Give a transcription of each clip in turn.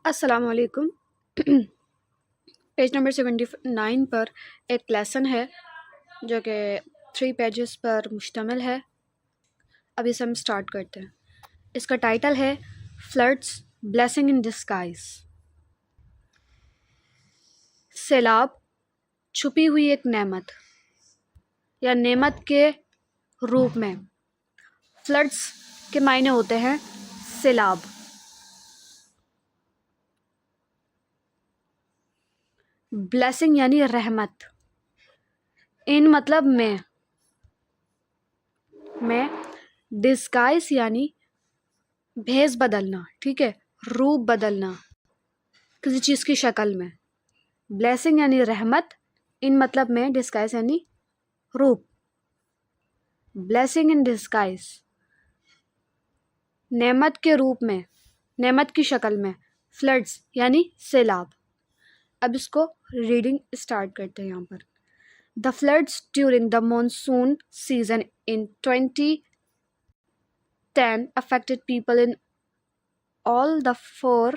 अस्सलाम वालेकुम। Page number 79 पर एक लेसन है जो कि 3 पेजेस पर मुश्तमिल है। अब इसे हम स्टार्ट करते हैं। इसका टाइटल है फ्लड्स ब्लेसिंग इन डिस्गाइज। सैलाब छुपी हुई एक नेमत या नेमत के रूप में। फ्लड्स के मायने होते हैं सैलाब। ब्लेसिंग यानी रहमत। इन मतलब में डिस्गाइज यानी भेस बदलना, ठीक है, रूप बदलना किसी चीज़ की शक्ल में। ब्लेसिंग यानी रहमत, इन मतलब में डिस्गाइज यानी रूप। ब्लेसिंग इन डिस्गाइज नेमत के रूप में, नेमत की शक्ल में। फ्लड्स यानी सैलाब। अब इसको रीडिंग स्टार्ट करते हैं। यहाँ पर the floods during the monsoon season in 2010 affected people in all the 4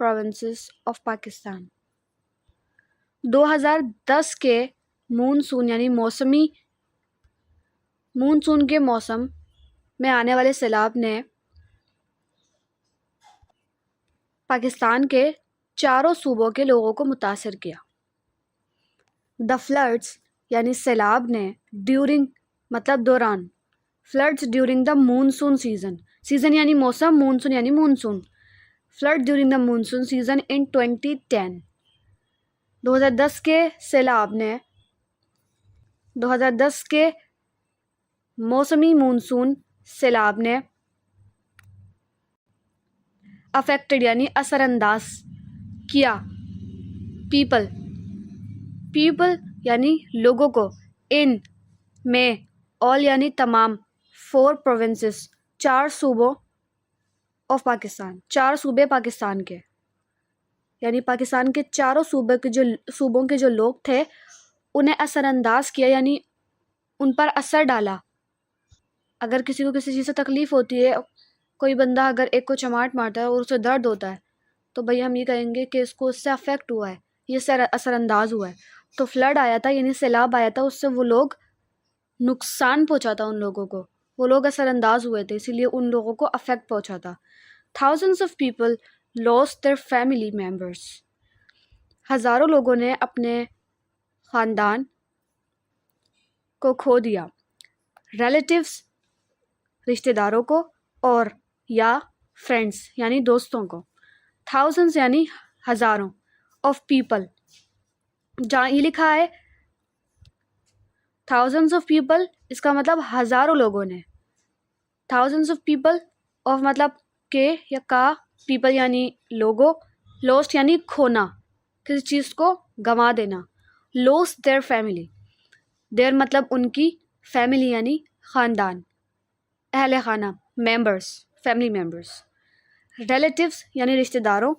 provinces of Pakistan। 2010 के मानसून यानी मानसून के मौसम में आने वाले सैलाब ने पाकिस्तान के चारों सूबों के लोगों को मुतासिर किया। द फ्लड्स यानी सैलाब ने ड्यूरिंग मतलब दौरान। Floods during the monsoon season, season यानी मौसम, मानसून यानी monsoon. Flood during the monsoon season in 2010। 2010 के सैलाब ने 2010 के मौसमी मानसून सैलाब ने अफेक्टेड यानी असरअंदाज किया। पीपल यानी लोगों को। इन में ऑल यानी तमाम। 4 प्रोविंसेस 4 सूबों ऑफ पाकिस्तान, 4 सूबे पाकिस्तान के, यानी पाकिस्तान के चारों सूबों के जो लोग थे उन्हें असरअंदाज किया, यानी उन पर असर डाला। अगर किसी को किसी चीज़ से तकलीफ़ होती है, कोई बंदा अगर एक को चमाट मारता है और उसे दर्द होता है, तो भैया हम ये कहेंगे कि इसको उससे अफेक्ट हुआ है, ये असरअंदाज हुआ है। तो फ्लड आया था यानी सैलाब आया था, उससे वो लोग नुकसान पहुंचा था उन लोगों को, वो लोग असरअंदाज हुए थे, इसीलिए उन लोगों को अफेक्ट पहुंचा था। Thousands of people lost their family members. हज़ारों लोगों ने अपने ख़ानदान को खो दिया। रिलेटिव्स रिश्तेदारों को, और या फ्रेंड्स यानी दोस्तों को। थाउजेंड्स यानी हज़ारों, ऑफ पीपल जहाँ ये लिखा है थाउजेंड्स ऑफ पीपल, इसका मतलब हज़ारों लोगों ने। थाउजेंड्स ऑफ पीपल ऑफ मतलब के या का, पीपल यानी लोगों, लॉस्ट यानी खोना, किसी चीज़ को गंवा देना। लॉस्ट देयर फैमिली, देयर मतलब उनकी, फैमिली यानी ख़ानदान, अहले खाना, मेंबर्स फैमिली मेंबर्स। रिलेटिव्स यानी रिश्तेदारों,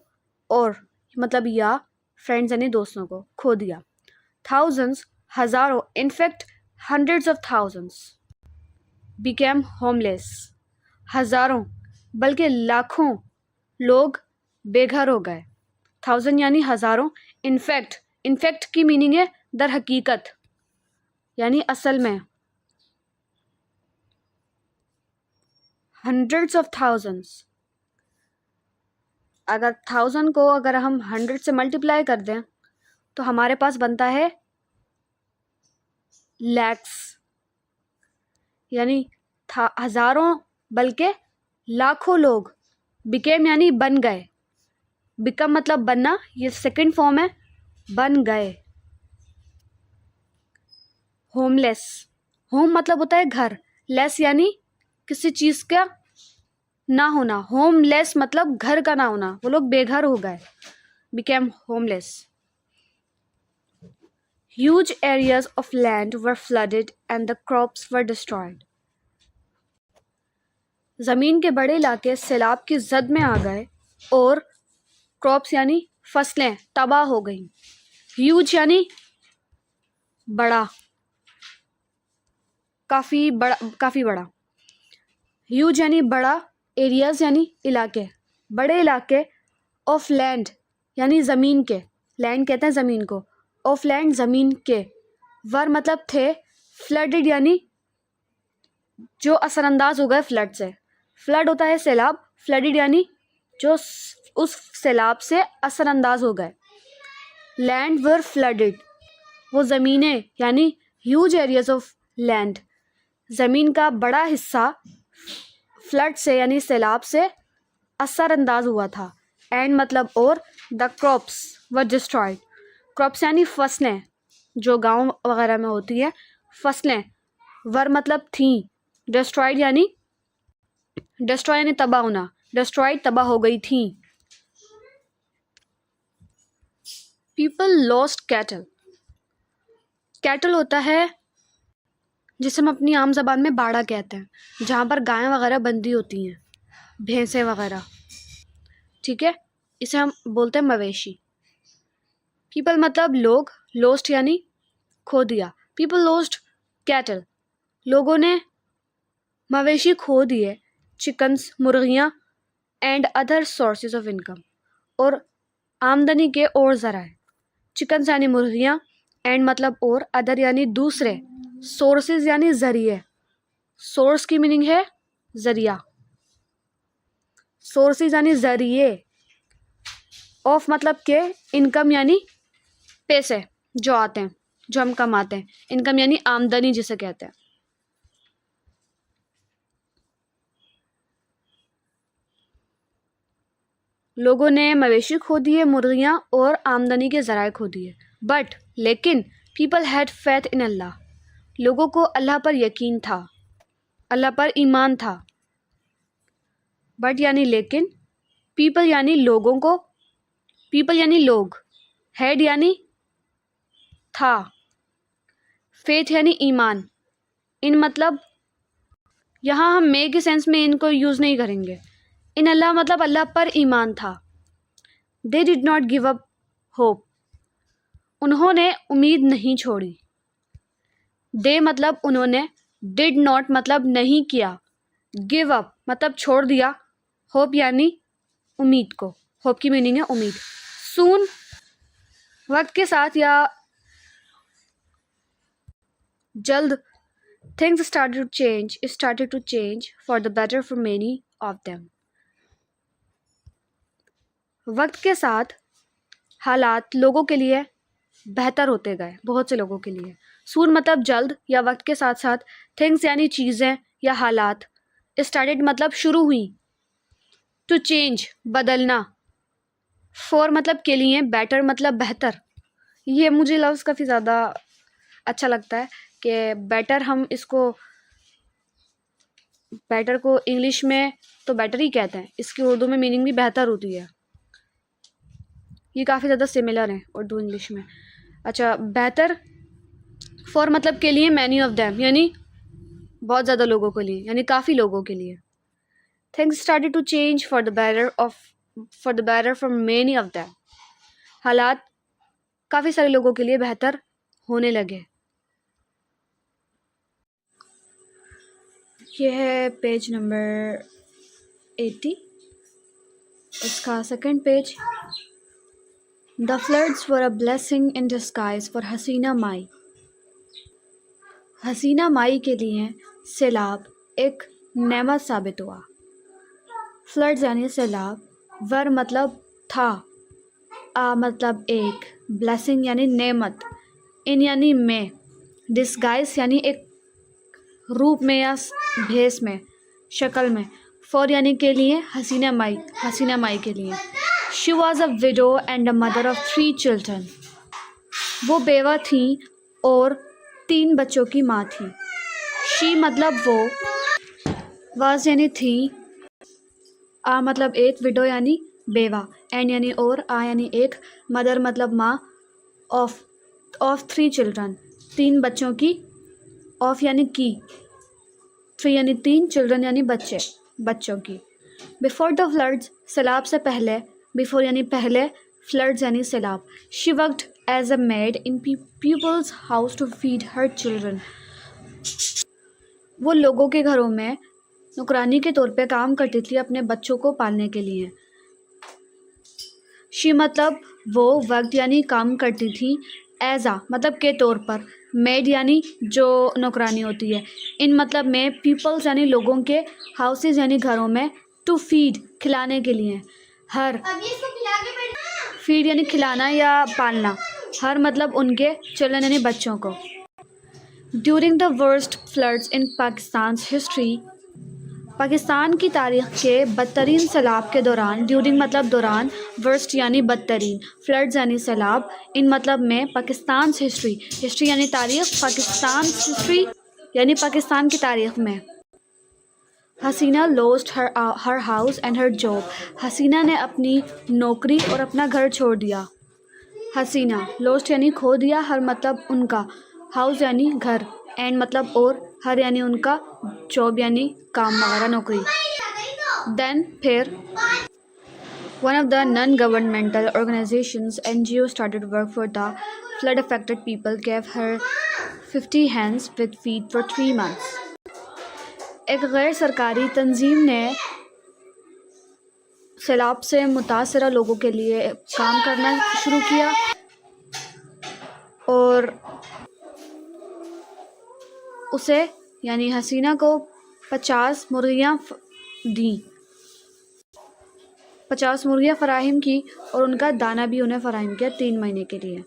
और मतलब या फ्रेंड्स यानी दोस्तों को खो दिया। थाउजेंड्स हज़ारों, in fact hundreds of thousands became homeless. हज़ारों बल्कि लाखों लोग बेघर हो गए। 1000 यानी हज़ारों, इनफैक्ट की मीनिंग है दर हकीकत यानी असल में। हंड्रेड्स ऑफ थाउजेंड्स, अगर 1000 को अगर हम 100 से मल्टीप्लाई कर दें तो हमारे पास बनता है लैक्स, यानी हज़ारों बल्कि लाखों लोग। बिकेम यानी बन गए, बिकम मतलब बनना, ये सेकंड फॉर्म है, बन गए। होमलेस, होम मतलब होता है घर, लेस यानी किसी चीज़ का ना होना। होमलेस मतलब घर का ना होना, वो लोग बेघर हो गए, became homeless. Huge areas of land were flooded and the crops were destroyed। ज़मीन के बड़े इलाके सैलाब की जद में आ गए और क्रॉप्स यानी फसलें तबाह हो गईं। ह्यूज यानी बड़ा, काफ़ी बड़ा। ह्यूज यानी बड़ा, एरियाज यानी इलाके, बड़े इलाके, ऑफ लैंड यानी ज़मीन के, लैंड कहते हैं ज़मीन को, ऑफ लैंड ज़मीन के, वर मतलब थे, फ्लडेड यानी जो असरअंदाज हो गए फ्लड से, फ्लड होता है सैलाब, फ्लडेड यानी जो उस सैलाब से असरअंदाज हो गए। लैंड वर फ्लडेड, वो ज़मीनें यानी ह्यूज एरियाज ऑफ लैंड, ज़मीन का बड़ा हिस्सा फ्लड से यानी सैलाब से असरअंदाज हुआ था। एंड मतलब और, the crops were destroyed, crops यानी फसलें जो गांव वगैरह में होती है, फसलें, वर मतलब थी, डिस्ट्रॉयड यानी डिस्ट्रॉय यानी तबाह होना, डिस्ट्रॉयड तबाह हो गई थी। पीपल लॉस्ट कैटल, कैटल होता है जिसे हम अपनी आम ज़बान में बाड़ा कहते हैं, जहाँ पर गायें वगैरह बंधी होती हैं, भैंसें वगैरह, ठीक है, इसे हम बोलते हैं मवेशी। पीपल मतलब लोग, लोस्ट यानी खो दिया, पीपल लोस्ट कैटल, लोगों ने मवेशी खो दिए, चिकन्स मुर्गियाँ, and other sources of income, और आमदनी के और ज़राए, चिकन्स यानी मुर्गियाँ, एंड मतलब और, अदर यानी दूसरे, सोर्सेज यानी ज़रिए, सोर्स की मीनिंग है ज़रिया, सोर्सेज यानी ज़रिए, ऑफ मतलब के, इनकम यानी पैसे जो आते हैं, जो हम कमाते हैं, इनकम यानी आमदनी जिसे कहते हैं। लोगों ने मवेशी खो दिए, मुर्गियाँ और आमदनी के ज़राए खो दिए, बट लेकिन पीपल हैड फैथ इन अल्लाह, लोगों को अल्लाह पर यकीन था, अल्लाह पर ईमान था। बट यानी लेकिन, पीपल यानी लोगों को, पीपल यानी लोग, हैड यानी था, फेथ यानी ईमान, इन मतलब यहाँ हम मे के सेंस में इनको यूज़ नहीं करेंगे, इन अल्लाह मतलब अल्लाह पर ईमान था। They did not give up hope, उन्होंने उम्मीद नहीं छोड़ी, दे मतलब उन्होंने, डिड नॉट मतलब नहीं किया, गिव अप मतलब छोड़ दिया, होप यानी उम्मीद को, होप की मीनिंग है उम्मीद। सून वक्त के साथ या जल्द, things started to change for the better for many of them, वक्त के साथ हालात लोगों के लिए बेहतर होते गए, बहुत से लोगों के लिए। सून मतलब जल्द या वक्त के साथ साथ, थिंग्स यानी चीज़ें या हालात, स्टार्टेड मतलब शुरू हुई, टू चेंज बदलना, फॉर मतलब के लिए, बेटर मतलब बेहतर। ये मुझे लफ्ज़ काफ़ी ज़्यादा अच्छा लगता है कि बेटर, हम इसको बेटर को इंग्लिश में तो बेटर ही कहते हैं, इसकी उर्दू में मीनिंग भी बेहतर होती है, ये काफ़ी ज़्यादा सिमिलर है उर्दू इंग्लिश में। अच्छा, बेहतर, फॉर मतलब के लिए, मैनी ऑफ देम यानी बहुत ज़्यादा लोगों के लिए, यानी काफ़ी लोगों के लिए। Things started to change for the better for many of them, हालात काफ़ी सारे लोगों के लिए बेहतर होने लगे। यह है पेज नंबर 80, इसका second page. The floods were a blessing in disguise for Hasina Mai, Hasina Mai के लिए सैलाब एक नेमत साबित हुआ। फ्लड्स यानी सैलाब, वर मतलब था, आ मतलब एक, ब्लेसिंग यानी नेमत, इन यानी में, डिस्गाइज यानी एक रूप में या भेस में, शक्ल में, फॉर यानी के लिए, हसीना माई के लिए। She was a window and a mother of 3 children, वो बेवा थी और 3 बच्चों की माँ थी। शी मतलब वो, वाज यानी थी, आ मतलब एक, विडो यानी बेवा, एंड यानी और, आ यानी एक, मदर मतलब माँ, ऑफ 3 चिल्ड्रन 3 बच्चों की, ऑफ यानी की, 3 यानी 3, चिल्ड्रन यानी बच्चों की। बिफोर द फ्लड्स सैलाब से पहले, बिफोर यानी पहले, फ्लड्स यानी सैलाब। She worked as a maid in people's house to feed her children, वो लोगों के घरों में नौकरानी के तौर पे काम करती थी अपने बच्चों को पालने के लिए। शी मतलब वो वक्त यानी काम करती थी, एज आ मतलब के तौर पर, मेड यानी जो नौकरानी होती है, इन मतलब में पीपल्स यानी लोगों के, हाउसेज यानी घरों में, टू फीड खिलाने के लिए, हर फीड यानी खिलाना या पालना, हर मतलब उनके चिल्ड्रन यानी बच्चों को। During the worst floods in Pakistan history, Pakistan की तारीख़ के बदतरीन सैलाब के दौरान, ड्यूरिंग मतलब दौरान, वर्स्ट यानी बदतरीन, फ्लड्स यानी सैलाब, इन मतलब में पाकिस्तान हिस्ट्री, हिस्ट्री यानी तारीख़, पाकिस्तान हिस्ट्री यानी पाकिस्तान की तारीख़ में। Hasina lost her house and her job, Hasina ने अपनी नौकरी और अपना घर छोड़ दिया। हसीना लॉस्ट यानी खो दिया, हर मतलब उनका, हाउस यानी घर, एंड मतलब और, हर यानी उनका, जॉब यानी काम वगैरह नौकरी। देन फिर one of the non governmental organisations NGO started work for the flood affected people, gave her 50 hands with feet for 3 months। एक गैर सरकारी तंजीम ने सैलाब से मुतासरा लोगों के लिए काम करना शुरू किया और उसे यानी हसीना को 50 मुर्गियाँ दी, 50 मुर्गियाँ फ़राहम की और उनका दाना भी उन्हें फ़राहम किया 3 महीने के लिए।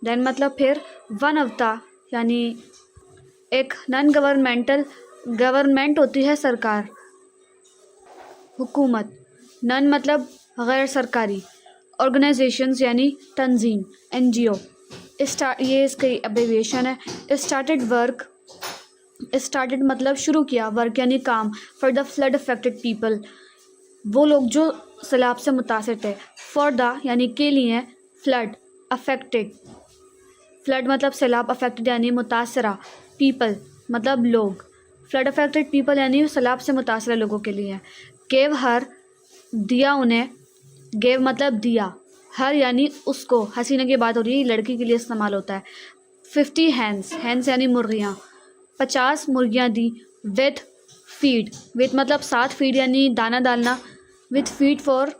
दैन मतलब फिर वन ऑफ द यानी एक नॉन गवर्नमेंटल, गवर्नमेंट होती है सरकार, हुकूमत, नॉन मतलब गैर सरकारी, ऑर्गेनाइजेशंस यानी तंजीम, NGO, ये इसकी अब्रीविएशन है। स्टार्टेड वर्क, स्टार्टेड मतलब शुरू किया, वर्क यानी काम, for the flood affected people, वो लोग जो सैलाब से मुतासिर थे, फॉर द यानी के लिए, फ्लड अफेक्टेड, फ्लड मतलब सैलाब, अफेक्टेड यानी मुतासरा, पीपल मतलब लोग, फ्लड अफेक्टेड पीपल यानी सैलाब से मुतासरा लोगों के लिए। गेव हर दिया उन्हें, गेव मतलब दिया, हर यानी उसको, हसीना की बात हो रही है, लड़की के लिए इस्तेमाल होता है। 50 हैंड्स, हैंड्स यानी मुर्गियाँ, 50 मुर्गियाँ दी, विथ फीड, विथ मतलब 7 फीड यानी दाना डालना, विथ फीड फॉर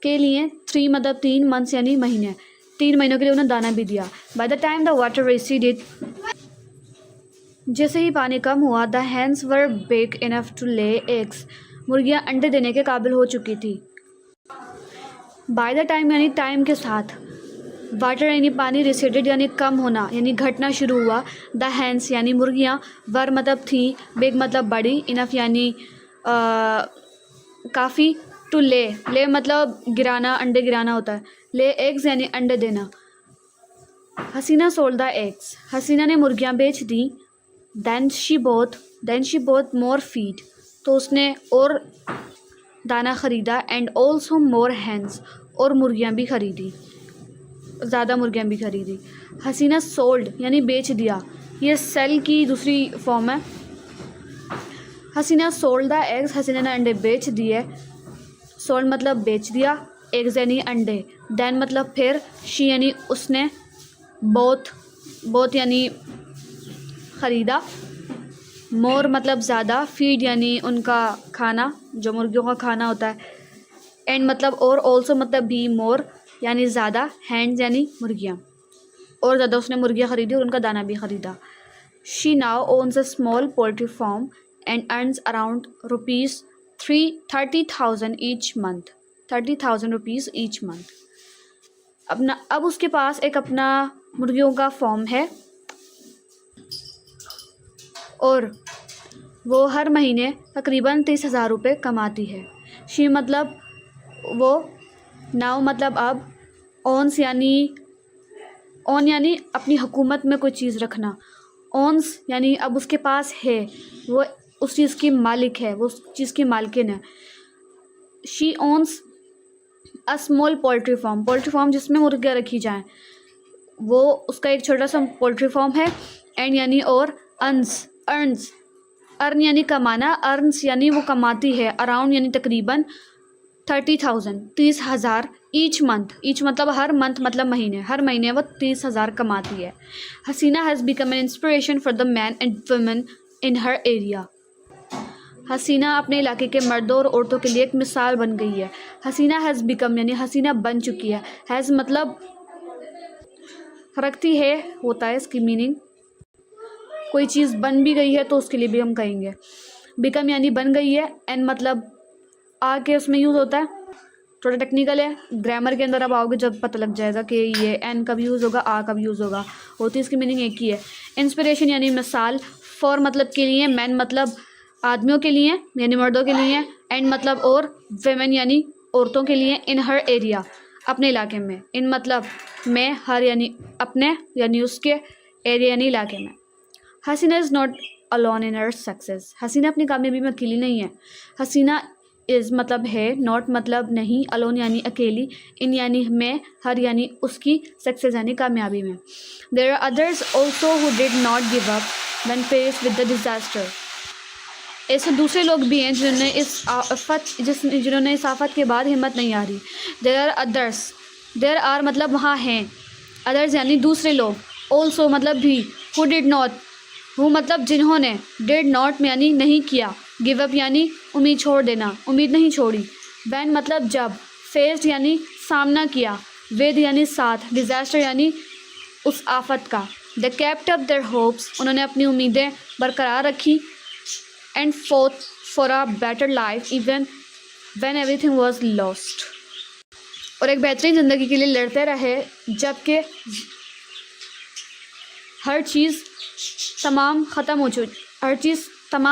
के लिए, 3 मतलब 3 मंथ्स यानी महीने, 3 महीनों के लिए उन्हें दाना भी दिया। By the time the water receded, जैसे ही पानी कम हुआ, the hens were big enough to lay eggs, मुर्गियाँ अंडे देने के काबिल हो चुकी थी। बाय द टाइम यानी टाइम के साथ, वाटर यानी पानी, रिसीडेड यानी कम होना यानी घटना शुरू हुआ, द हैंड्स यानी मुर्गियाँ, वर मतलब थी, बिग मतलब बड़ी, इनफ यानी काफ़ी, टू ले मतलब गिराना, अंडे गिराना होता है, ले एग्स यानी अंडे देना। Hasina sold the eggs, Hasina ने मुर्गियाँ बेच दी। Then she bought more feed, तो उसने और दाना ख़रीदा, एंड ऑल्सो मोर हैंड्स, और मुर्गियाँ भी ख़रीदी, ज़्यादा मुर्गियाँ भी ख़रीदी। हसीना सोल्ड यानी बेच दिया, ये सेल की दूसरी फॉर्म है। हसीना सोल्ड द एग्स, हसीना ने अंडे बेच दिए, सोल्ड मतलब बेच दिया, एग्स यानी अंडे, देन मतलब फिर, शी यानी उसने, बोथ यानी ख़रीदा, मोर मतलब ज़्यादा, फीड यानी उनका खाना, जो मुर्गियों का खाना होता है, एंड मतलब और, ऑल्सो मतलब भी, मोर यानी ज़्यादा, हैंड्स यानी मुर्गियाँ, और ज़्यादा उसने मुर्गियाँ ख़रीदी और उनका दाना भी ख़रीदा। She now owns a small poultry farm and earns around ₹30,000 each month, 30,000 rupees each month. अब उसके पास एक अपना मुर्गियों का फॉर्म है और वो हर महीने तकरीबन 30,000 रुपये कमाती है। शी मतलब वो, नाउ मतलब अब, ओन्स यानी ओन यानी अपनी हुकूमत में कोई चीज़ रखना, ओन्स यानी अब उसके पास है, वो उस चीज़ की मालिक है, वो उस चीज़ की मालकिन है। She owns a small poultry farm जिसमें मुर्गियाँ रखी जाएं, वो उसका एक छोटा सा पोल्ट्री फार्म है, एंड यानी और, अर्न्स अर्न यानी कमाना, अर्न्स यानी वो कमाती है, अराउंड यानी तकरीबन, 30,000 ईच मतलब हर मंथ मतलब महीने, हर महीने वो 30,000 कमाती है। Hasina has become an inspiration for the man and women in her area, Hasina अपने इलाके के मर्दों और औरतों के लिए एक मिसाल बन गई है। हसीना हैज़ बिकम यानी हसीना बन चुकी है। हैज़ मतलब रखती है होता है इसकी मीनिंग, कोई चीज़ बन भी गई है तो उसके लिए भी हम कहेंगे। बिकम यानी बन गई है। एन मतलब आके उसमें यूज़ होता है, थोड़ा टेक्निकल है, ग्रामर के अंदर अब आओगे जब पता लग जाएगा कि ये एन कब यूज़ होगा, आ कब यूज़ होगा। होती है इसकी मीनिंग एक ही है। इंस्पिरेशन यानी मिसाल, फॉर मतलब के लिए, मैन मतलब आदमियों के लिए यानी मर्दों के लिए, एंड मतलब और, वेमेन यानी औरतों के लिए, इन हर एरिया अपने इलाके में, इन मतलब में, हर यानी अपने यानी उसके, एरिया यानी इलाके में। Hasina is not alone in her success, Hasina अपनी कामयाबी में अकेली नहीं है। हसीना इज़ मतलब है, नॉट मतलब नहीं, अलोन यानी अकेली, इन यानी में, हर यानी उसकी, सक्सेस यानी कामयाबी में। There are others also who did not give up when faced with the disaster, ऐसे दूसरे लोग भी हैं जिन्होंने इस आफत के बाद हिम्मत नहीं हारी। There are others, there are मतलब वहाँ हैं, अदर्स यानी दूसरे लोग, ऑल्सो मतलब भी, हु डिड नॉट वो मतलब जिन्होंने, डिड नॉट में यानी नहीं किया, गिव अप यानी उम्मीद छोड़ देना, उम्मीद नहीं छोड़ी, वैन मतलब जब, फेस्ड यानी सामना किया, विद यानी साथ, डिज़ास्टर यानी उस आफत का, the kept up their hopes उन्होंने अपनी उम्मीदें बरकरार रखी, and fought for a better life even when everything was lost और एक बेहतरीन ज़िंदगी के लिए लड़ते रहे जबकि हर चीज़ तमाम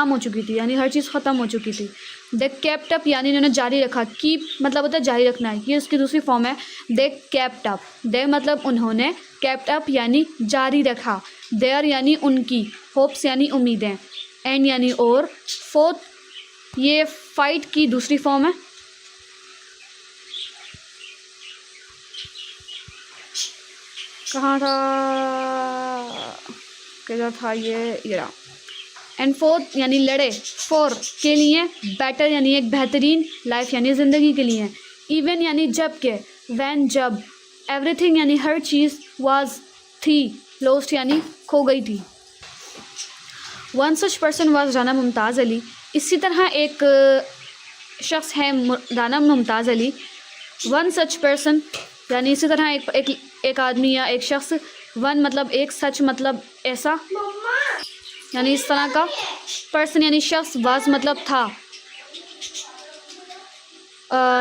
हो चुकी थी यानी हर चीज़ ख़त्म हो चुकी थी। दे केप्ट अप यानी इन्होंने जारी रखा, कीप मतलब होता है जारी रखना है, ये उसकी दूसरी फॉर्म है। दे केप्ट अप, दे मतलब उन्होंने, केप्ट अप यानी जारी रखा, देयर यानी उनकी, होप्स यानी उम्मीदें, एंड यानी और, फोर्थ ये फाइट की दूसरी फॉर्म है। कहाँ था, किधर था ये रहा। एंड फोर्थ यानी लड़े, फॉर के लिए, बेटर यानी एक बेहतरीन, लाइफ यानी ज़िंदगी के लिए, इवन यानी जब के, वैन जब, एवरीथिंग यानी हर चीज़, वाज थी, लॉस्ट यानी खो गई थी। One such person was Rana Mumtaz Ali, इसी तरह एक शख्स है Rana Mumtaz Ali. One such person यानी इसी तरह एक आदमी या एक शख्स, वन मतलब एक, सच मतलब ऐसा यानी इस तरह का, पर्सन यानी शख्स, वाज मतलब था,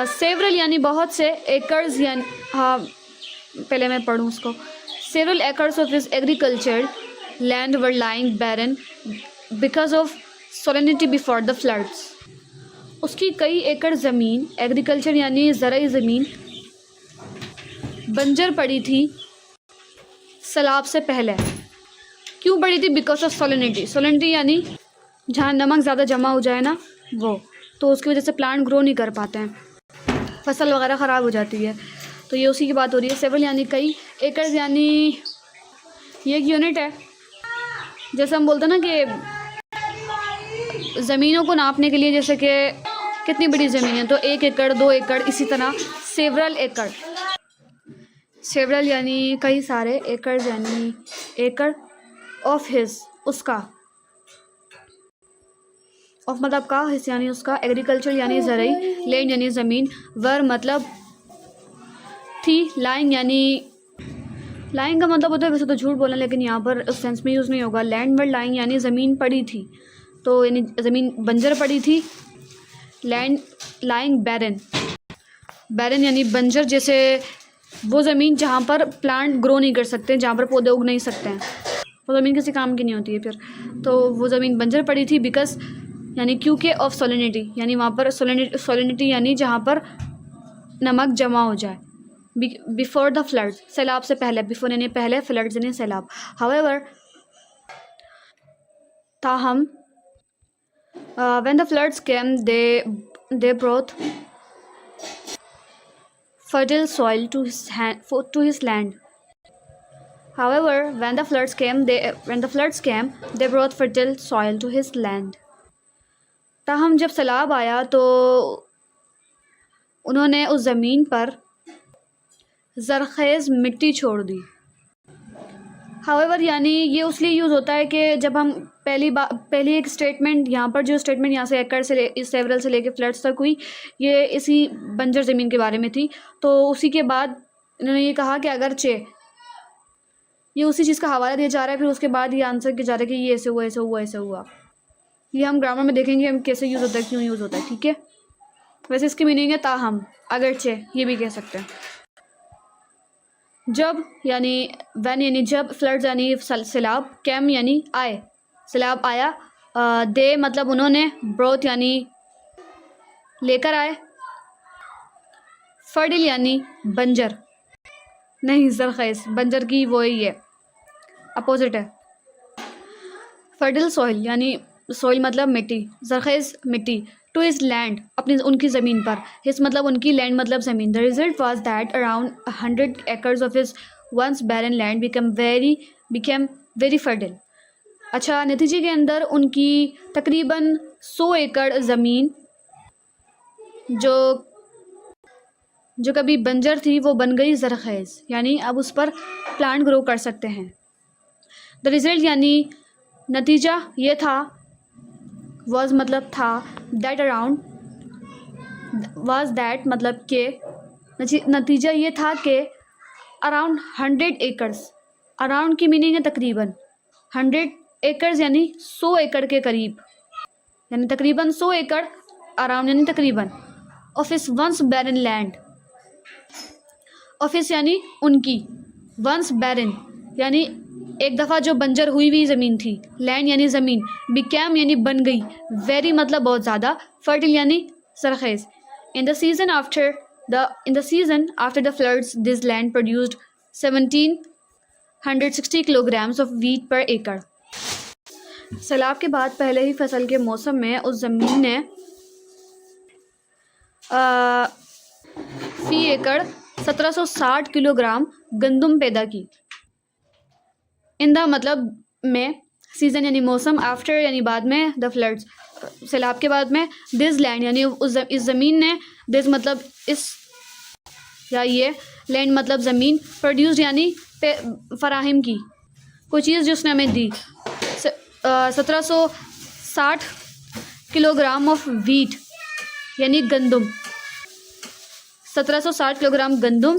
सेवरल यानी बहुत से, एकर्स यानी, हाँ पहले मैं पढ़ूँ उसको, several acres of his agriculture land were lying barren because of salinity before the floods, उसकी कई एकड़ ज़मीन, एग्रीकल्चर यानी ज़राई ज़मीन, बंजर पड़ी थी सैलाब से पहले। क्यों पड़ी थी? बिकॉज ऑफ सोलिनिटी, सोलिनिटी यानी जहाँ नमक ज़्यादा जमा हो जाए ना वो, तो उसकी वजह से प्लांट ग्रो नहीं कर पाते हैं, फसल वगैरह ख़राब हो जाती है, तो ये उसी की बात हो रही है। सेवरल यानी कई, एकड़ यानी ये एक यूनिट है, जैसे हम बोलते हैं ना कि ज़मीनों को नापने के लिए, जैसे कि कितनी बड़ी ज़मीन है तो 1 एकड़ 2 एकड़, इसी तरह सेवरल एकड़, सेवरल यानी कई सारे, एकड़ यानी एकड़, ऑफ हिज उसका, ऑफ मतलब का, हिस यानी उसका, एग्रीकल्चर यानी ज़राई, लैंड यानी ज़मीन, वर मतलब थी, लाइंग यानी, लाइंग का मतलब होता है, वैसे तो झूठ बोलना, लेकिन यहाँ पर उस सेंस में यूज़ नहीं होगा। लैंड वर लाइंग यानी ज़मीन पड़ी थी, तो यानी ज़मीन बंजर पड़ी थी। लैंड लाइंग बैरन, बैरन यानी बंजर, जैसे वो ज़मीन जहाँ पर प्लांट ग्रो नहीं कर सकते, जहाँ पर पौधे उग नहीं सकते हैं, वो ज़मीन किसी काम की नहीं होती है फिर, तो वो ज़मीन बंजर पड़ी थी। बिकॉज यानी क्योंकि ऑफ सोलिनिटी, यानी वहाँ पर सोलिनिटी यानी जहाँ पर नमक जमा हो जाए। बिफोर द फ्लड्स, सैलाब से पहले, बिफोर यानी पहले, फ्लड्स यानी सैलाब। हाउएवर ताहम, when the floods came they brought fertile soil to his land. However, when the floods came, they brought fertile soil to his land. ताहम जब सैलाब आया तो उन्होंने उस ज़मीन पर ज़रख़ेज़ मिट्टी छोड़ दी। However यानी ये उसलिए यूज़ होता है कि जब हम पहली एक स्टेटमेंट यहाँ पर, जो स्टेटमेंट यहाँ से एकड़ से सेवरल से लेके फ्लड्स तक हुई, ये इसी बंजर ज़मीन के बारे में थी। तो उसी के बाद इन्होंने ये कहा कि अगरचे ये उसी चीज़ का हवाला दिया जा रहा है, फिर उसके बाद ये आंसर किया जा रहा है कि ये ऐसे हुआ, ऐसे हुआ, ऐसे हुआ। ये हम ग्रामर में देखेंगे हम कैसे यूज़ होता है, क्यों यूज़ होता है, ठीक है। वैसे इसकी मीनिंग है ताहम, अगरचे, ये भी कह सकते हैं। जब यानी व्हेन यानी जब, फ्लड्स यानी सैलाब, कैम यानी आए, सैलाब आया, दे मतलब उन्होंने, ब्रोथ यानी लेकर आए, फर्टिल यानी बंजर, नहीं ज़रख़ेज़, बंजर की वो ही है, अपोजिट है। फर्टिल सॉइल यानी सॉइल मतलब मिट्टी, ज़रख़ेज़ मिट्टी, टू इज़ लैंड अपनी उनकी ज़मीन पर, हिस मतलब उनकी, लैंड मतलब ज़मीन। The result was that around 100 acres of his once barren land became very fertile. अच्छा, नतीजे के अंदर उनकी तकरीबन 100 एकड़ ज़मीन जो कभी बंजर थी वो बन गई ज़रख़ेज़, यानी अब उस पर प्लांट ग्रो कर सकते हैं। द रिज़ल्ट यानी नतीजा ये था, वाज मतलब था, दैट अराउंड वाज दैट मतलब के, नतीजा ये था कि अराउंड 100 एकर्स, अराउंड की मीनिंग है तकरीबन, 100 एकर्स यानी 100 एकड़ के करीब, यानी तकरीबन 100 एकड़, अराउंड यानी तकरीबन, of his once barren land, of his यानी उनकी, वंस बैरन यानी एक दफ़ा जो बंजर हुई हुई ज़मीन थी, लैंड यानी ज़मीन, बिकैम यानी बन गई, वेरी मतलब बहुत ज़्यादा, फर्टिल यानी ज़रख़ेज़। In the season after the floods this land produced 1760 kilograms of wheat per एकड़। सैलाब के बाद पहले ही फसल के मौसम में उस ज़मीन ने फी एकड़ 1760 किलोग्राम गंदम पैदा की। इन द मतलब में, सीज़न यानी मौसम, आफ्टर यानी बाद में, द फ्लड्स सैलाब के बाद में, दिस लैंड यानी इस ज़मीन ने, दिस मतलब इस या ये, लैंड मतलब ज़मीन, प्रोड्यूस्ड यानी फराहम की, कोई चीज़ जो उसने हमें दी, 1760 किलोग्राम ऑफ वीट यानी गंदम, 1760 किलोग्राम गंदम,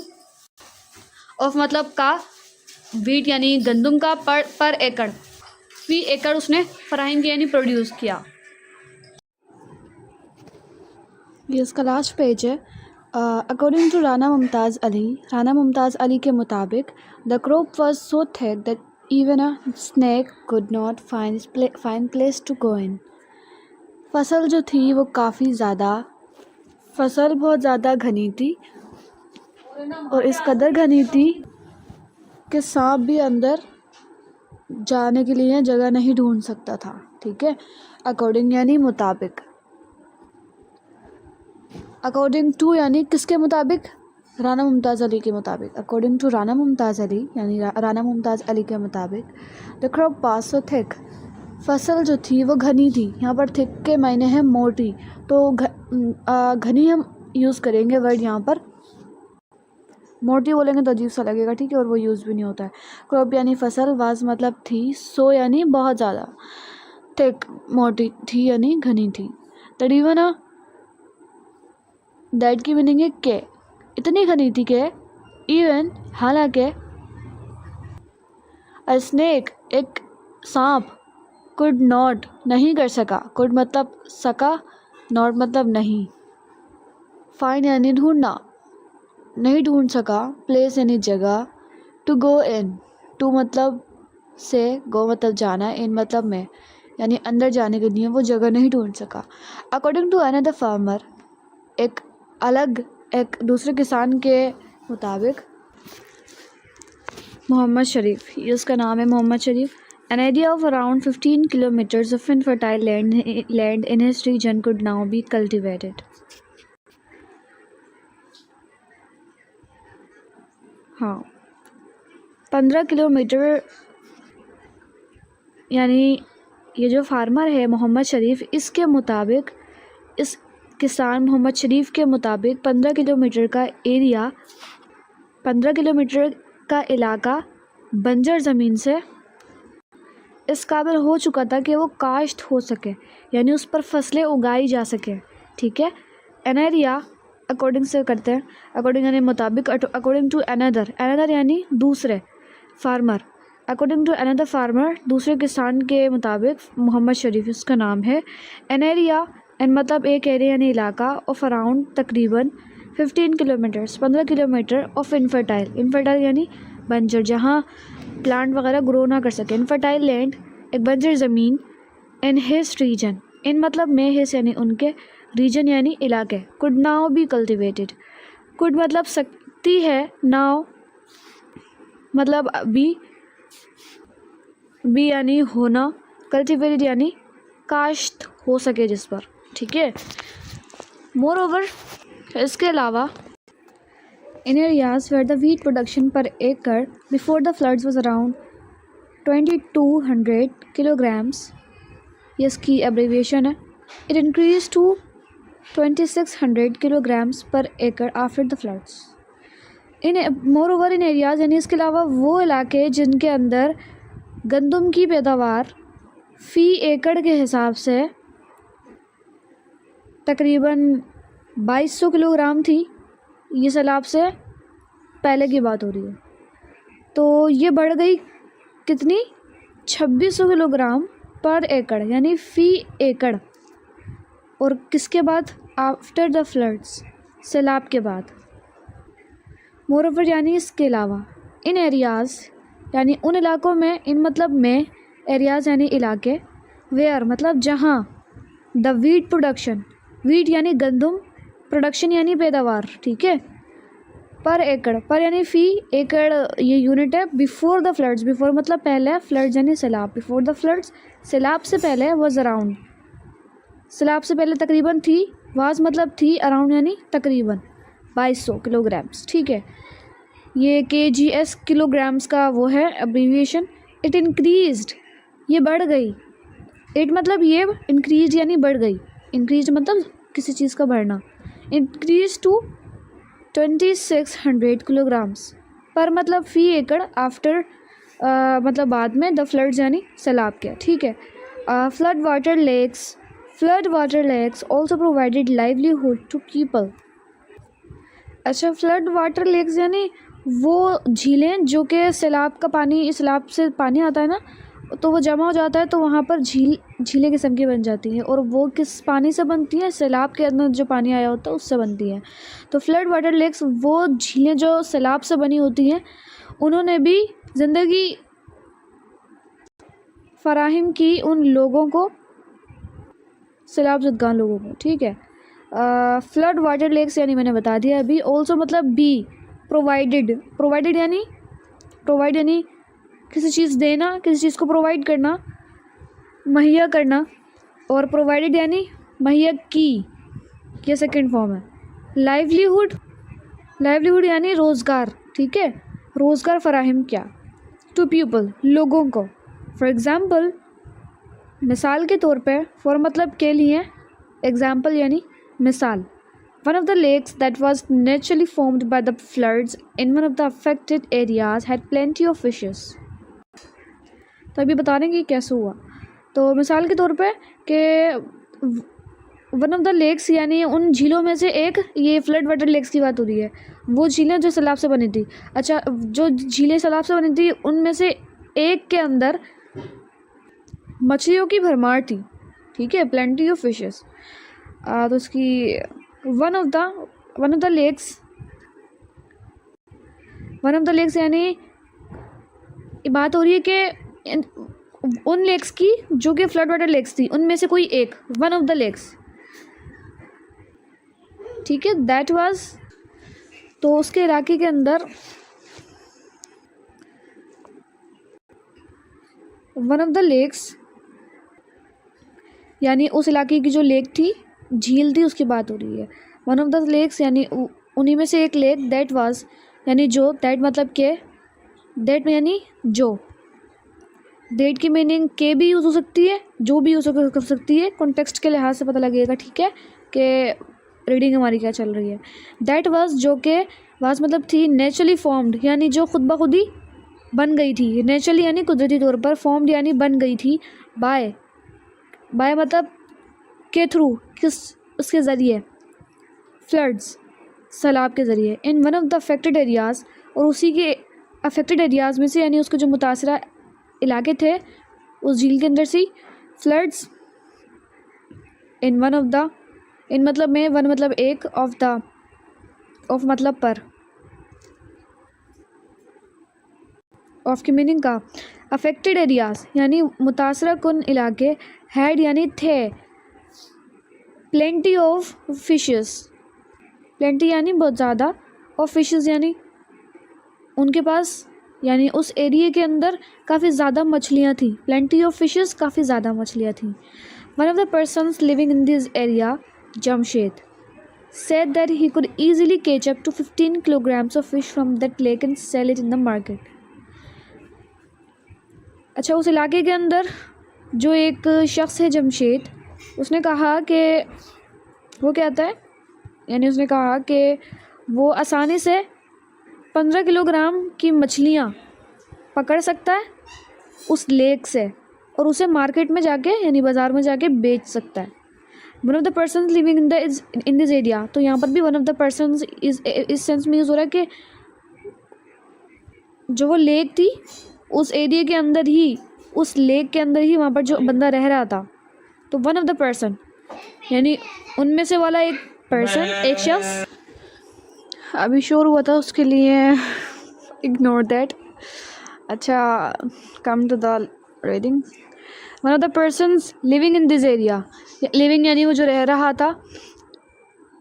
ऑफ मतलब का, वीट यानी गंदम का, पर एकड़, फी एकड़ उसने फराहम किया यानी प्रोड्यूस किया। ये इसका लास्ट पेज है। अकॉर्डिंग टू राना मुमताज़ अली के मुताबिक, the crop was so thick that even a snake could not find place to go in. फसल जो थी वो काफ़ी ज़्यादा, फसल बहुत ज़्यादा घनी थी, और इस कदर घनी थी कि सांप भी अंदर जाने के लिए जगह नहीं ढूंढ सकता था, ठीक है। अकॉर्डिंग यानी मुताबिक, अकॉर्डिंग टू यानी किसके मुताबिक, राना मुमताज़ अली के मुताबिक। अकॉर्डिंग टू राना मुमताज़ अली यानी राना मुमताज़ अली के मुताबिक, the crop was so thick, फसल जो थी वो घनी थी। यहाँ पर थिक के मायने हैं मोटी, तो घनी हम यूज़ करेंगे वर्ड यहाँ पर, मोटी बोलेंगे तो अजीब सा लगेगा, ठीक है, और वो यूज़ भी नहीं होता है। क्रॉप यानी फसल, वाज मतलब थी, सो यानी बहुत ज़्यादा, थिक मोटी, थी यानी घनी थी, तकरीबन दैट की मीनिंग है के, इतनी घनी थी के, इवन हालांकि, अ स्नेक एक सांप, कुड नॉट नहीं कर सका, कुड मतलब सका, नॉट मतलब नहीं, फाइंड यानी ढूंढना, नहीं ढूंढ सका, प्लेस यानी जगह, टू गो इन, टू मतलब से, गो मतलब जाना, इन मतलब में यानी अंदर जाने के लिए वो जगह नहीं ढूंढ सका। अकॉर्डिंग टू अनदर फार्मर, एक दूसरे किसान के मुताबिक, मोहम्मद शरीफ, ये उसका नाम है Mohammad Sharif, an area of around 15 kilometres of infertile land in his region could now be cultivated. हाँ, 15 किलोमीटर, यानी ये जो फार्मर है मोहम्मद शरीफ, इसके मुताबिक, इस किसान मोहम्मद शरीफ के मुताबिक 15 किलोमीटर का एरिया, 15 किलोमीटर का इलाका बंजर ज़मीन से इस काबिल हो चुका था कि वो काश्त हो सके, यानी उस पर फसलें उगाई जा सके। ठीक है, एन एरिया अकॉर्डिंग से करते हैं, अकॉर्डिंग यानी मुताबिक, अकॉर्डिंग टू अनदर, अनदर यानी दूसरे, farmer, according to another farmer, दूसरे किसान के मुताबिक, मोहम्मद शरीफ इसका नाम है। एन एरिया, एन मतलब एक एरिया यानी इलाका, ऑफ अराउंड तकरीबन 15 kilometres, 15 kilometre, of infertile, infertile यानी बंजर, जहाँ प्लांट वगैरह ग्रो ना कर सके, इनफर्टाइल लैंड, एक बंजर ज़मीन, इन हिज रीजन, इन मतलब में, हिज यानी उनके, रीजन यानी इलाके, could now be cultivated, could मतलब सकती है, नाउ मतलब बी यानी होना, कल्टिवेटेड यानी काश्त हो सके जिस पर। ठीक है, मोर ओवर, इसके अलावा in areas where the wheat production per एकड़ before the floods was around 2200 kilograms, ये इसकी एब्रीविएशन है, इट इंक्रीज टू 2600 किलोग्राम्स पर एकड़ after the floods. In more over in areas यानी इसके अलावा वो इलाके जिनके अंदर गंदम की पैदावार फ़ी एकड़ के हिसाब से तकरीबन 2200 किलोग्राम थी, ये सैलाब से पहले की बात हो रही है, तो ये बढ़ गई कितनी, 2600 किलोग्राम पर एकड़ यानी फ़ी एकड़, और किसके बाद, आफ्टर द फ्लड्स, सैलाब के बाद। मोरोवर यानी इसके अलावा, इन एरियाज़ यानी उन इलाकों में, इन मतलब में, एरियाज़ यानी इलाके, वेयर मतलब जहाँ, द वीट प्रोडक्शन, वीट यानी गंदम, प्रोडक्शन यानी पैदावार, ठीक है, पर एकड़, पर यानी फ़ी एकड़ ये यूनिट है, बिफोर द फ्लड्स, बिफोर मतलब पहले, फ्लड्स यानी सैलाब, बिफोर द फ्लड्स, सैलाब से पहले, वॉज अराउंड, सैलाब से पहले तकरीबन थी, वाज मतलब थी, अराउंड यानी तकरीबन 2200 किलोग्राम्स। ठीक है, ये KGS किलोग्राम्स का वो है अब्रीविएशन। इट इंक्रीज्ड, ये बढ़ गई, इट मतलब ये, इंक्रीज यानी बढ़ गई, इंक्रीज मतलब किसी चीज़ का बढ़ना, इंक्रीज टू 2600 किलोग्राम्स पर मतलब फ़ी एकड़, आफ्टर मतलब बाद में, द फ्लड्स यानी सैलाब के। ठीक है, flood water lakes also provided livelihood to people. अच्छा, फ्लड वाटर लेक्स यानी वो झीलें जो कि सैलाब का पानी, सैलाब से पानी आता है ना, तो वो जमा हो जाता है, तो वहाँ पर झीलें किस्म की बन जाती हैं, और वो किस पानी से बनती हैं, सैलाब के अंदर जो पानी आया होता है उससे बनती हैं। तो फ्लड वाटर लेक्स वो झीलें जो सैलाब से बनी होती हैं, उन्होंने भी ज़िंदगी फराहम की उन लोगों को, सैलाब ज़दगान लोगों को। ठीक है, फ्लड वाटर लेक्स यानी मैंने बता दिया अभी, ऑल्सो मतलब बी, प्रोवाइडेड, प्रोवाइडेड यानी, प्रोवाइड यानी किसी चीज़ देना, किसी चीज़ को प्रोवाइड करना, मुहैया करना, और प्रोवाइडेड यानी मुहैया की, ये सेकंड फॉर्म है। लाइवलीहुड, लाइवलीहुड यानी रोज़गार, ठीक है, रोज़गार फराहम क्या, टू पीपल लोगों को। फॉर एग्ज़ाम्पल, मिसाल के तौर पे, फॉर मतलब के लिए, एग्ज़ाम्पल यानी मिसाल, one of the lakes that was naturally formed by the floods in one of the affected areas had plenty of fishes. तो अभी बता रहे हैं कि कैसे हुआ। तो मिसाल के तौर पे कि वन ऑफ द लेक्स यानी उन झीलों में से एक, ये फ्लड वाटर लेक्स की बात हो रही है, वो झीलें जो सैलाब से बनी थी। अच्छा, जो झीलें सैलाब से बनी थी उनमें से एक के अंदर मछलियों की भरमार थी, ठीक है, प्लेंटी ऑफ फिशेस। तो उसकी वन ऑफ द लेक्स यानी बात हो रही है कि उन लेक्स की जो कि फ्लड वाटर लेक्स थी, उनमें से कोई एक, वन ऑफ द लेक्स, ठीक है, दैट वाज, तो उसके इलाके के अंदर वन ऑफ द लेक्स यानी उस इलाके की जो लेक थी, झील थी, उसकी बात हो रही है। वन ऑफ द लेक्स यानी उन्हीं में से एक लेक, दैट वाज यानी जो, दैट मतलब के, दैट यानी जो, दैट की मीनिंग के भी यूज़ हो सकती है, जो भी यूज़ कर सकती है, कॉन्टेक्स्ट के लिहाज से पता लगेगा, ठीक है, कि रीडिंग हमारी क्या चल रही है। दैट वाज जो के, वाज मतलब थी, नेचुरली फॉर्म्ड यानी जो खुद ब खुद ही बन गई थी, नेचुरली यानी कुदरती तौर पर, फॉर्म्ड यानी बन गई थी, बाय मतलब के थ्रू, किस उसके ज़रिए, फ्लड्स सैलाब के ज़रिए, इन one of the affected areas, और उसी के अफेक्टेड एरियाज़ में से यानी उसके जो मुतासरा इलाके थे उस झील के अंदर से, floods in one of the, in मतलब में, वन मतलब एक, ऑफ द, ऑफ मतलब पर, ऑफ की मीनिंग का, अफेक्टेड एरियाज़ यानी मुतासरा कुन इलाके, हैड यानी थे, प्लेंटी ऑफ फिशेस, प्लेंटी यानी बहुत ज़्यादा, और फिशेस यानी उनके पास, यानी उस एरिया के अंदर काफ़ी ज़्यादा मछलियाँ थी, प्लेंटी ऑफ फिशेस काफ़ी ज़्यादा मछलियाँ थी। One of the persons living in this area, Jamshed, said that he could easily catch up to 15 kilograms of fish from that lake and sell it in the market. अच्छा, उस इलाके के अंदर जो एक शख्स है जमशेद, उसने कहा कि वो कहता है, यानी उसने कहा कि वो आसानी से 15 किलोग्राम की मछलियाँ पकड़ सकता है उस लेक से, और उसे मार्केट में जाके यानी बाज़ार में जाके बेच सकता है। One of the person living in this area, तो यहाँ पर भी वन ऑफ द पर्सन इस सेंस में यूज़ हो रहा है कि जो वो लेक थी उस एरिया के अंदर ही, उस लेक के अंदर ही वहाँ पर जो बंदा रह रहा था, तो वन ऑफ द पर्सन यानी उनमें से वाला एक पर्सन, एक शख्स, अभी श्योर हुआ था उसके लिए, इग्नोर दैट। अच्छा, come to the reading. One of the persons living in this area, living यानी वो जो रह रहा था,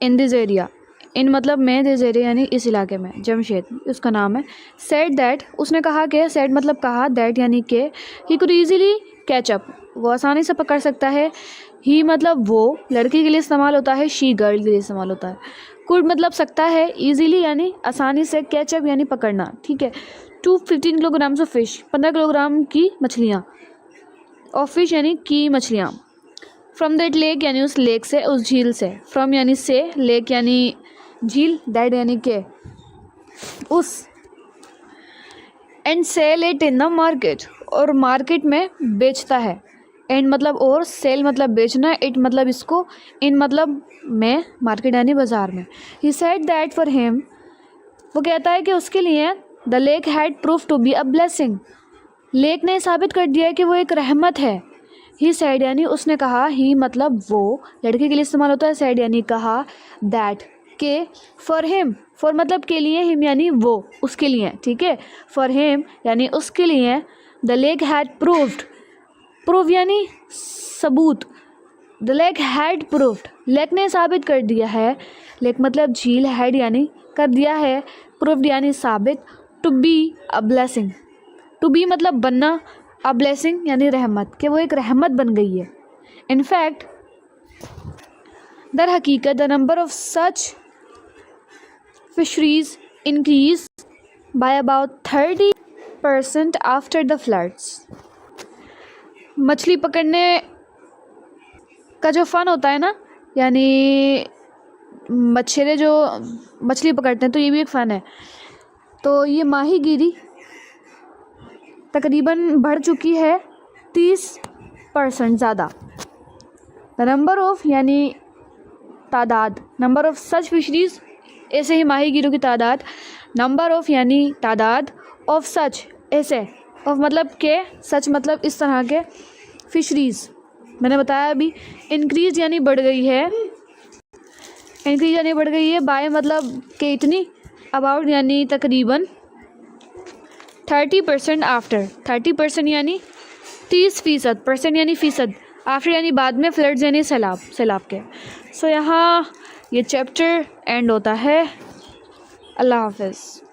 इन दिस एरिया, इन मतलब में, दिस एरिया यानी इस इलाके में, जमशेद उसका नाम है। सेड दैट, उसने कहा कि, सेड मतलब कहा, दैट यानी कि, he could easily catch up, वो आसानी से पकड़ सकता है, ही मतलब वो लड़की के लिए इस्तेमाल होता है, शी गर्ल के लिए इस्तेमाल होता है, कुड मतलब सकता है, ईजीली यानी आसानी से, कैच अप यानी पकड़ना, ठीक है, to 15 kilograms of fish, 15 kilogram की मछलियाँ, ऑफ फिश यानी की मछलियाँ, फ्रॉम दैट लेक यानी उस लेक से, उस झील से, फ्रॉम यानी से, लेक यानी झील, दैट यानी के, उस, and sell it in the market, और मार्केट में बेचता है, एंड मतलब और, सेल मतलब बेचना, इट मतलब इसको, इन मतलब में, मार्केट यानी बाज़ार में। He said that for him, वो कहता है कि उसके लिए, the lake had prove to be a blessing, lake ने साबित कर दिया है कि वो एक रहमत है। ही सेड यानी उसने कहा, ही मतलब वो लड़के के लिए इस्तेमाल होता है, सेड यानी कहा, दैट के, फॉर हिम, फॉर मतलब के लिए, हिम यानी वो, उसके लिए, ठीक है, फॉर हिम यानी उसके लिए, the lake had proved, prove यानी सबूत, the lake had proved, lake ने साबित कर दिया है, लेक मतलब झील, हैड यानी कर दिया है, प्रूव्ड यानी साबित, to be a blessing, to be मतलब बनना, अ ब्लेसिंग यानी रहमत, कि वो एक रहमत बन गई है। इनफैक्ट, दर हकीकत, the number of such fisheries increase by about 30% after the floods. मछली पकड़ने का जो फ़न होता है ना, यानी मछेरे जो मछली पकड़ते हैं, तो ये भी एक फ़न है, तो ये माहीगीरी तकरीबन बढ़ चुकी है 30% ज़्यादा। द नंबर ऑफ यानी तादाद, नंबर ऑफ सच फिशरीज़, ऐसे ही माहीगीरों की तादाद, नंबर ऑफ यानी तादाद, ऑफ सच ऐसे, ऑफ मतलब के, सच मतलब इस तरह के, फिशरीज़ मैंने बताया अभी, इंक्रीज़ यानी बढ़ गई है, इंक्रीज़ यानी बढ़ गई है, बाय मतलब के इतनी, अबाउट यानी तकरीबन, 30% आफ्टर, 30% यानी 30%, परसेंट यानी फ़ीसद, आफ्टर यानी बाद में, फ्लड्स यानी सैलाब, सैलाब के। सो यहाँ ये चैप्टर एंड होता है। अल्लाह हाफ़िज़।